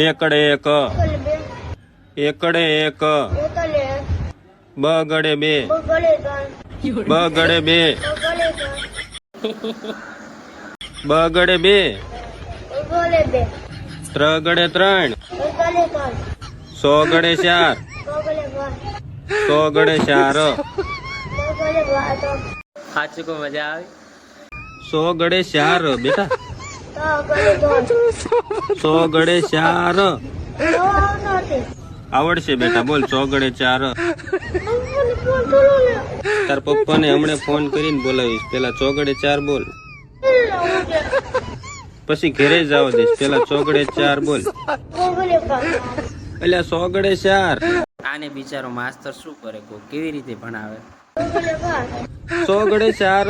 એકડે એક એકડે એક બગડે બે બગડે બે બગડે બે ત્રગડે ત્રણ સોગડે ચાર સોગડે ચાર સાચું કો મજા આવે. સોગડે ચાર બેટા સોગડે ચાર આવડશે બેટા બોલ સોગડે ચાર તાર પપ્પાને હમણે ફોન કરીને બોલાવીશ પેલા ચોગડે ચાર બોલ પછી ઘરે જાવ દઈશ પેલા ચોગડે ચાર બોલ એટલે સોગડે ચાર આને બિચારો માસ્તર શું કરે કો કેવી રીતે ભણાવે. સોગડે ચાર